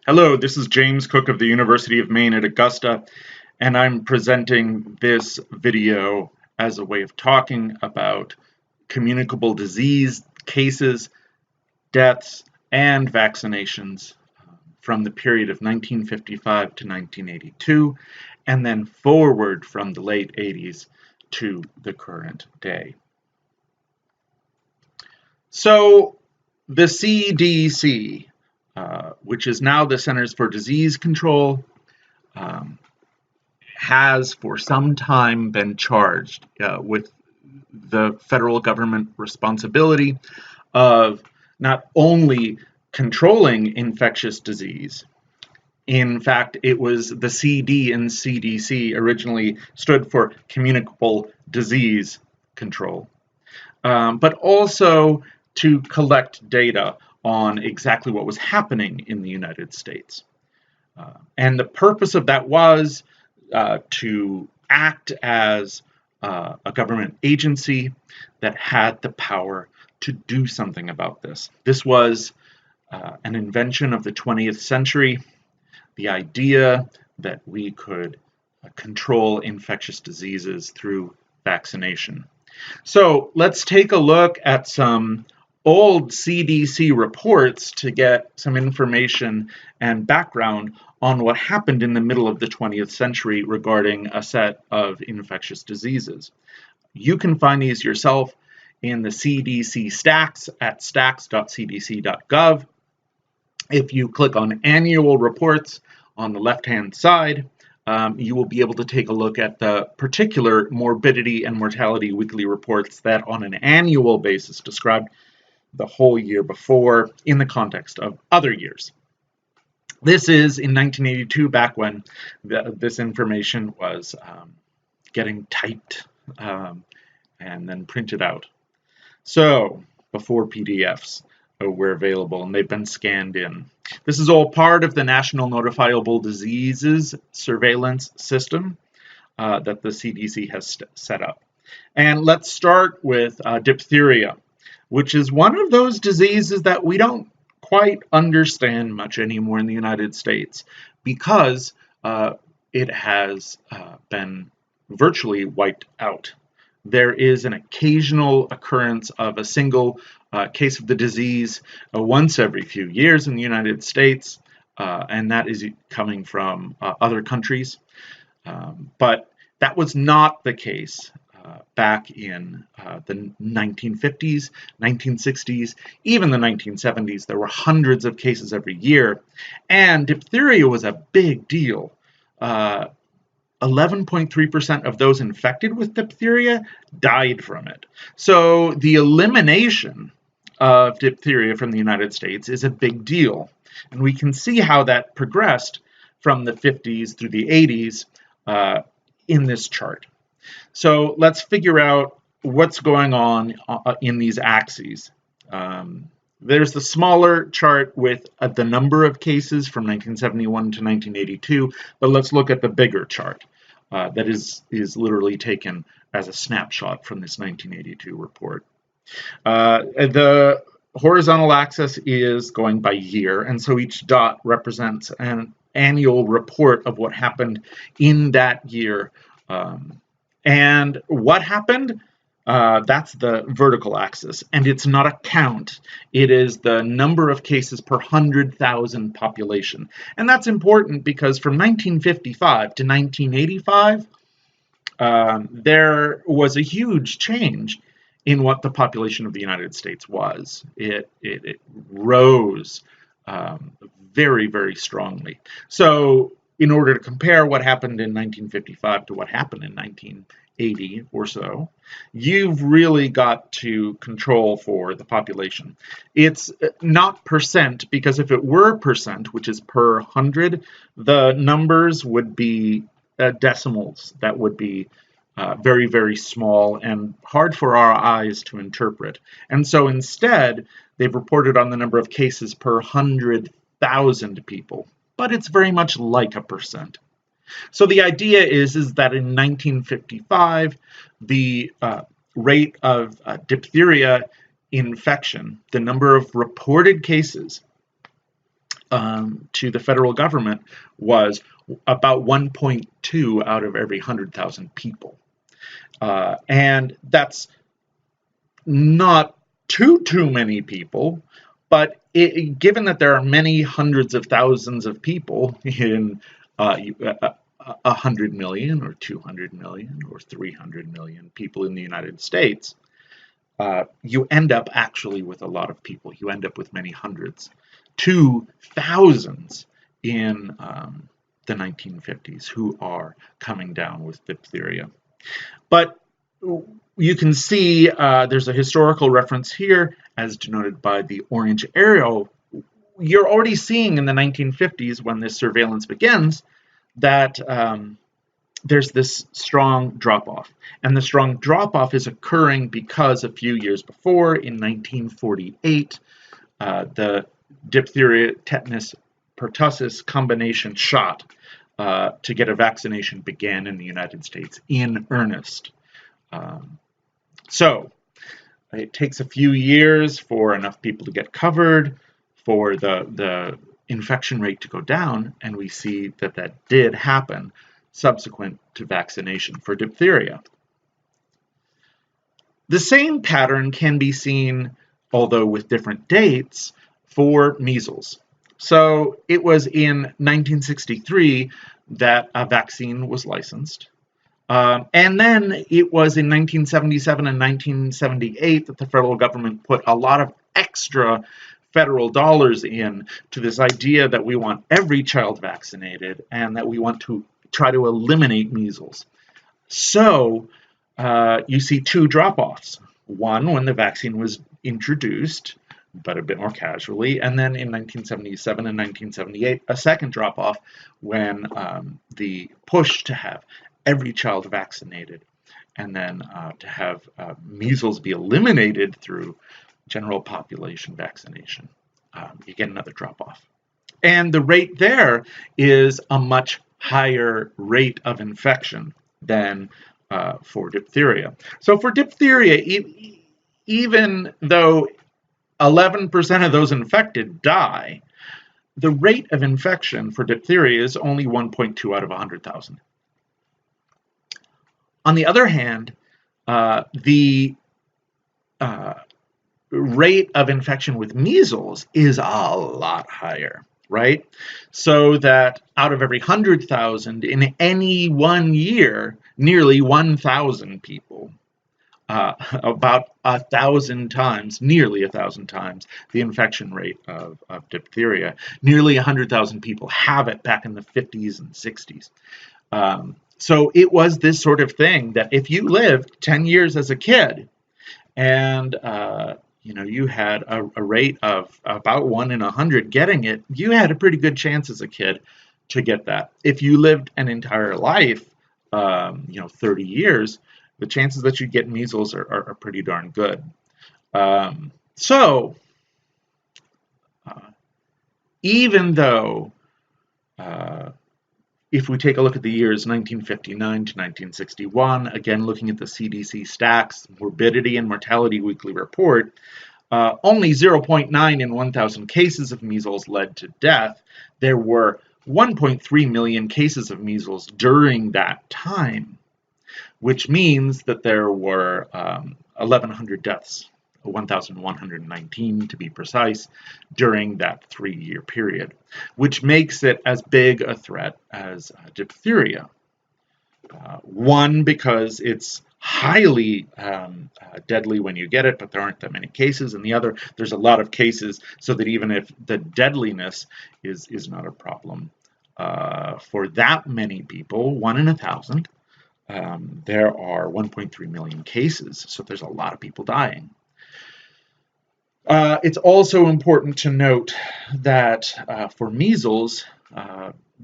Hello, this is James Cook of the University of Maine at Augusta, and I'm presenting this video as a way of talking about communicable disease cases, deaths, and vaccinations from the period of 1955 to 1982, and then forward from the late 80s to the current day. So, the CDC, which is now the Centers for Disease Control, has for some time been charged with the federal government responsibility of not only controlling infectious disease. In fact, it was the CD in CDC originally stood for Communicable Disease Control, but also to collect data on exactly what was happening in the United States. And the purpose of that was to act as a government agency that had the power to do something about this. This was an invention of the 20th century, the idea that we could control infectious diseases through vaccination. So let's take a look at some old CDC reports to get some information and background on what happened in the middle of the 20th century regarding a set of infectious diseases. You can find these yourself in the CDC Stacks at stacks.cdc.gov. If you click on Annual Reports on the left-hand side, you will be able to take a look at the particular morbidity and mortality weekly reports that on an annual basis describe the whole year before in the context of other years. This is in 1982, back when this information was getting typed and then printed out. So, before PDFs were available and they've been scanned in. This is all part of the National Notifiable Diseases Surveillance System that the CDC has set up. And let's start with diphtheria, which is one of those diseases that we don't quite understand much anymore in the United States because it has been virtually wiped out. There is an occasional occurrence of a single case of the disease once every few years in the United States, and that is coming from other countries. But that was not the case back in the 1950s, 1960s, even the 1970s. There were hundreds of cases every year, and diphtheria was a big deal. 11.3% of those infected with diphtheria died from it. So the elimination of diphtheria from the United States is a big deal. And we can see how that progressed from the 50s through the 80s in this chart. So let's figure out what's going on in these axes. There's the smaller chart with the number of cases from 1971 to 1982, but let's look at the bigger chart that is literally taken as a snapshot from this 1982 report. The horizontal axis is going by year, and so each dot represents an annual report of what happened in that year. And what happened? That's the vertical axis, and it's not a count. It is the number of cases per 100,000 population. And that's important because from 1955 to 1985, there was a huge change in what the population of the United States was. It rose very, very strongly. So in order to compare what happened in 1955 to what happened in 1980 or so, you've really got to control for the population. It's not percent, because if it were percent, which is per 100, the numbers would be decimals that would be very, very small and hard for our eyes to interpret. And so instead, they've reported on the number of cases per 100,000 people, but it's very much like a percent. So the idea is that in 1955, the rate of diphtheria infection, the number of reported cases, to the federal government was about 1.2 out of every 100,000 people. And that's not too many people, but given that there are many hundreds of thousands of people in 100 million or 200 million or 300 million people in the United States, you end up actually with a lot of people. You end up with many hundreds to thousands in the 1950s who are coming down with diphtheria. But you can see there's a historical reference here, as denoted by the orange arrow. You're already seeing in the 1950s, when this surveillance begins, that there's this strong drop-off. And the strong drop-off is occurring because a few years before, in 1948, the diphtheria, tetanus, pertussis combination shot to get a vaccination began in the United States in earnest. So it takes a few years for enough people to get covered, for the infection rate to go down, and we see that that did happen subsequent to vaccination for diphtheria. The same pattern can be seen, although with different dates, for measles. So it was in 1963 that a vaccine was licensed. And then it was in 1977 and 1978 that the federal government put a lot of extra federal dollars in to this idea that we want every child vaccinated and that we want to try to eliminate measles. So you see two drop-offs. One when the vaccine was introduced, but a bit more casually, and then in 1977 and 1978, a second drop-off when the push to have every child vaccinated and then to have measles be eliminated through general population vaccination. You get another drop-off. And the rate there is a much higher rate of infection than for diphtheria. So for diphtheria, even though 11% of those infected die, the rate of infection for diphtheria is only 1.2 out of 100,000. On the other hand, the rate of infection with measles is a lot higher, right? So that out of every 100,000 in any one year, nearly 1,000 people, about 1,000 times, nearly 1,000 times the infection rate of diphtheria. Nearly 100,000 people have it back in the 50s and 60s. So it was this sort of thing that if you lived 10 years as a kid and you had a rate of about 1 in 100 getting it, you had a pretty good chance as a kid to get that. If you lived an entire life, 30 years, the chances that you get measles are pretty darn good. Even though if we take a look at the years 1959 to 1961, again looking at the CDC Stacks Morbidity and Mortality Weekly Report, only 0.9 in 1,000 cases of measles led to death. There were 1.3 million cases of measles during that time, which means that there were 1,100 deaths, 1,119 to be precise, during that 3-year period, which makes it as big a threat as diphtheria. One, because it's highly deadly when you get it, but there aren't that many cases, and the other, there's a lot of cases, so that even if the deadliness is not a problem for that many people, 1 in 1,000, there are 1.3 million cases, so there's a lot of people dying. It's also important to note that for measles,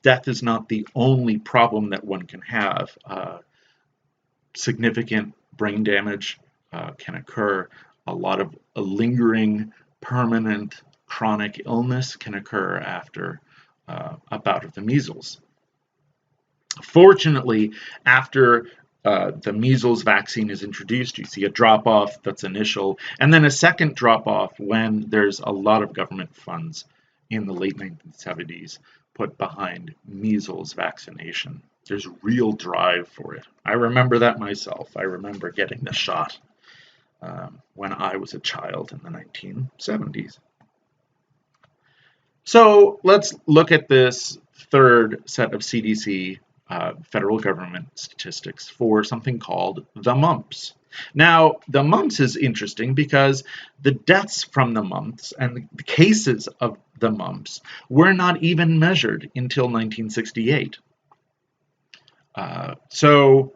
death is not the only problem that one can have. Significant brain damage can occur. A lot of lingering, permanent, chronic illness can occur after a bout of the measles. Fortunately, after the measles vaccine is introduced, you see a drop-off that's initial, and then a second drop-off when there's a lot of government funds in the late 1970s put behind measles vaccination. There's real drive for it. I remember that myself. I remember getting the shot when I was a child in the 1970s. So let's look at this third set of CDC federal government statistics for something called the mumps. Now, the mumps is interesting because the deaths from the mumps and the cases of the mumps were not even measured until 1968. So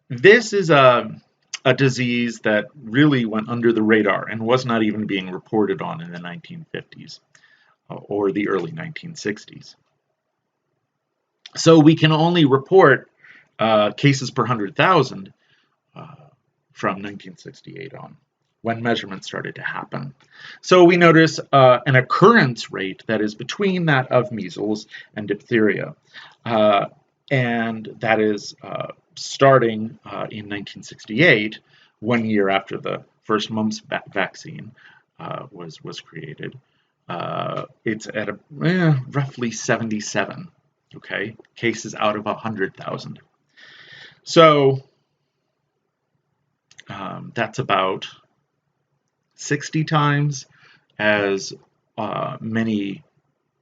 this is a disease that really went under the radar and was not even being reported on in the 1950s or the early 1960s. So we can only report cases per 100,000 from 1968 on, when measurements started to happen. So we notice an occurrence rate that is between that of measles and diphtheria. And that is starting in 1968, 1 year after the first mumps vaccine was created. It's at roughly 77, okay, cases out of 100,000. So that's about 60 times as many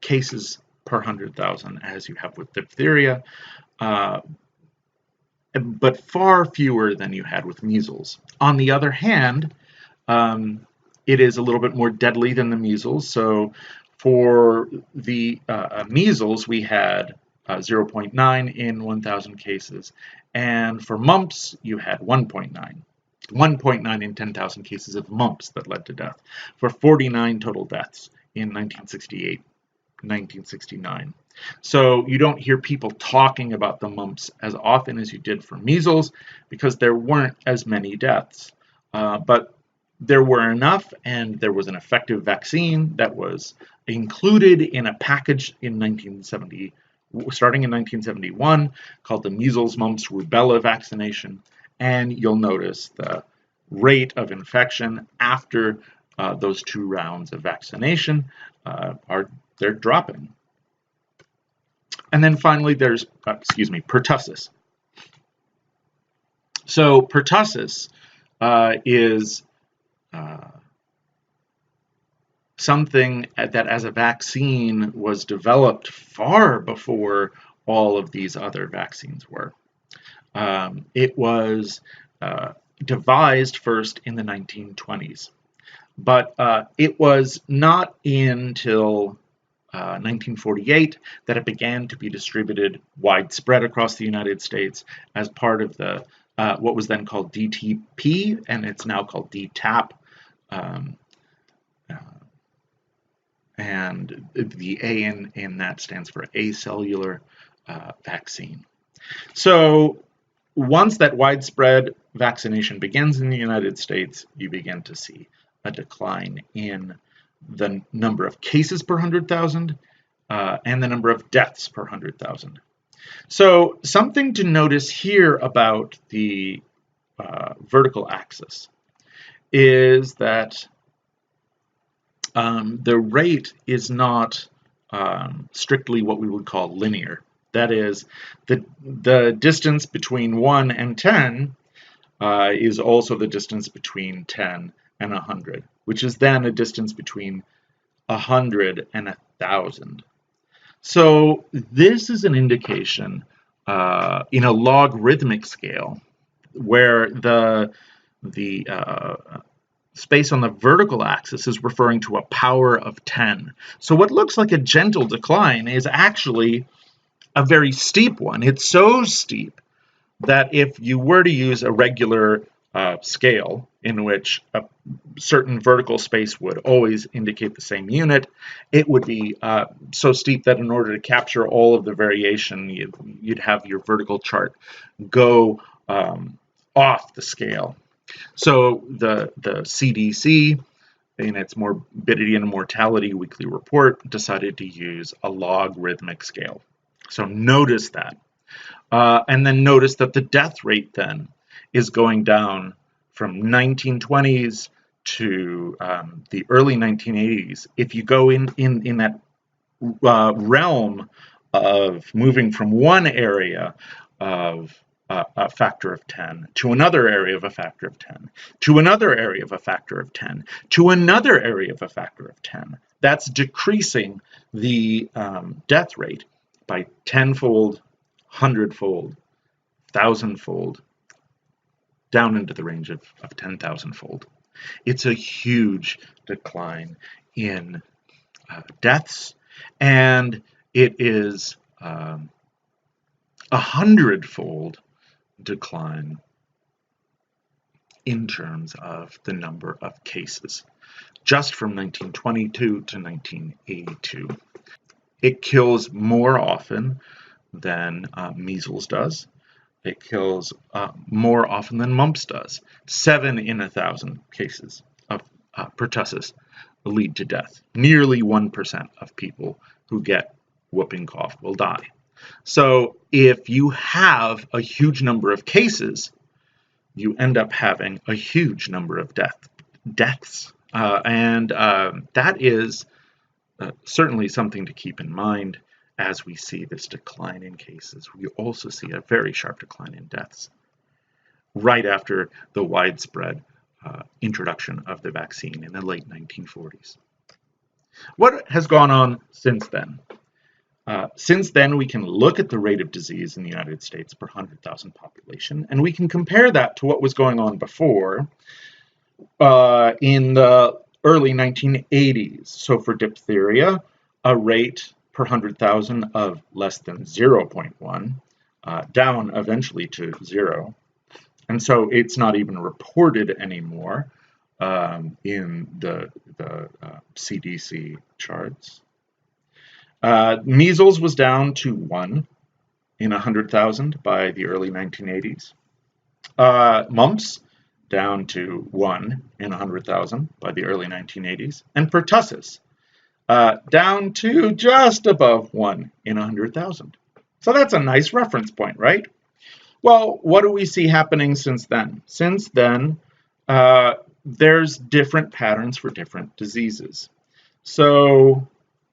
cases per 100,000 as you have with diphtheria, but far fewer than you had with measles. On the other hand, it is a little bit more deadly than the measles. So for the measles, we had 0.9 in 1,000 cases, and for mumps, you had 1.9 in 10,000 cases of mumps that led to death, for 49 total deaths in 1968, 1969. So you don't hear people talking about the mumps as often as you did for measles because there weren't as many deaths. But there were enough, and there was an effective vaccine that was included in a package in starting in 1971, called the measles, mumps, rubella vaccination. And you'll notice the rate of infection after those 2 rounds of vaccination they're dropping. And then finally, there's pertussis. So pertussis is something that as a vaccine was developed far before all of these other vaccines were. It was devised first in the 1920s, but it was not until 1948 that it began to be distributed widespread across the United States as part of the what was then called DTP, and it's now called DTaP. And the A in that stands for acellular vaccine. So once that widespread vaccination begins in the United States, you begin to see a decline in the number of cases per 100,000 and the number of deaths per 100,000. So something to notice here about the vertical axis is that the rate is not strictly what we would call linear. That is, the distance between 1 and 10 is also the distance between 10 and 100, which is then a distance between 100 and 1,000. So this is an indication in a logarithmic scale where the space on the vertical axis is referring to a power of 10. So what looks like a gentle decline is actually a very steep one. It's so steep that if you were to use a regular scale in which a certain vertical space would always indicate the same unit, it would be so steep that in order to capture all of the variation, you'd have your vertical chart go off the scale. So the CDC, in its Morbidity and Mortality Weekly Report, decided to use a logarithmic scale. So notice that. And then notice that the death rate then is going down from 1920s to the early 1980s, if you go in that realm of moving from one area of a factor of 10 to another area of a factor of 10 to another area of a factor of 10 to another area of a factor of 10, that's decreasing the death rate by tenfold, hundredfold, thousandfold, down into the range of 10,000-fold. It's a huge decline in deaths, and it is a 100-fold decline in terms of the number of cases, just from 1922 to 1982. It kills more often than measles does. It kills more often than mumps does. 7 in 1,000 cases of pertussis lead to death. Nearly 1% of people who get whooping cough will die. So if you have a huge number of cases, you end up having a huge number of deaths. That is certainly something to keep in mind as we see this decline in cases. We also see a very sharp decline in deaths right after the widespread introduction of the vaccine in the late 1940s. What has gone on since then? Since then, we can look at the rate of disease in the United States per 100,000 population, and we can compare that to what was going on before in the early 1980s. So for diphtheria, a rate per 100,000 of less than 0.1, down eventually to 0. And so it's not even reported anymore in the CDC charts. Measles was down to 1 in 100,000 by the early 1980s. Mumps down to 1 in 100,000 by the early 1980s. And pertussis down to just above 1 in 100,000. So that's a nice reference point, right? Well, what do we see happening since then? Since then, there's different patterns for different diseases. So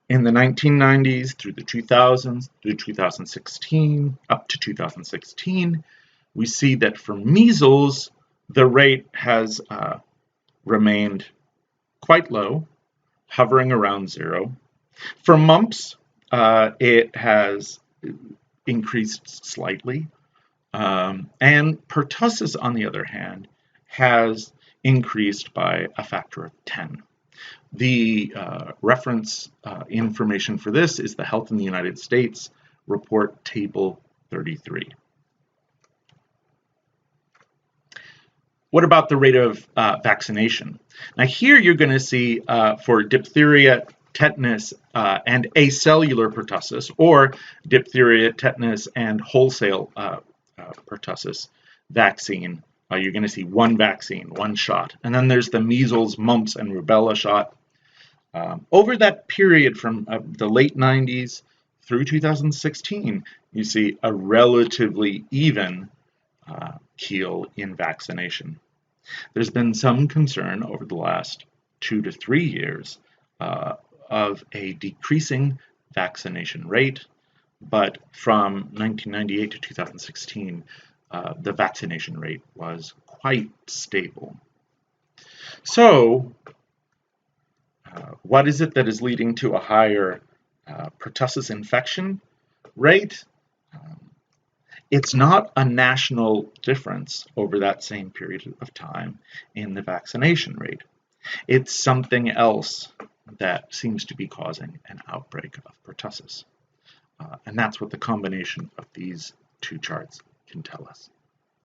in the 1990s through the 2000s, through 2016, up to 2016, we see that for measles, the rate has remained quite low, hovering around 0. For mumps, it has increased slightly. And pertussis, on the other hand, has increased by a factor of 10. The reference information for this is the Health in the United States report table 33. What about the rate of vaccination? Now here you're going to see for diphtheria, tetanus, and acellular pertussis, or diphtheria, tetanus, and wholesale pertussis vaccine, you're going to see one vaccine, one shot. And then there's the measles, mumps, and rubella shot. Over that period from the late 90s through 2016, you see a relatively even keel in vaccination. There's been some concern over the last 2 to 3 years of a decreasing vaccination rate, but from 1998 to 2016, the vaccination rate was quite stable. So, what is it that is leading to a higher pertussis infection rate? It's not a national difference over that same period of time in the vaccination rate. It's something else that seems to be causing an outbreak of pertussis. And that's what the combination of these two charts can tell us.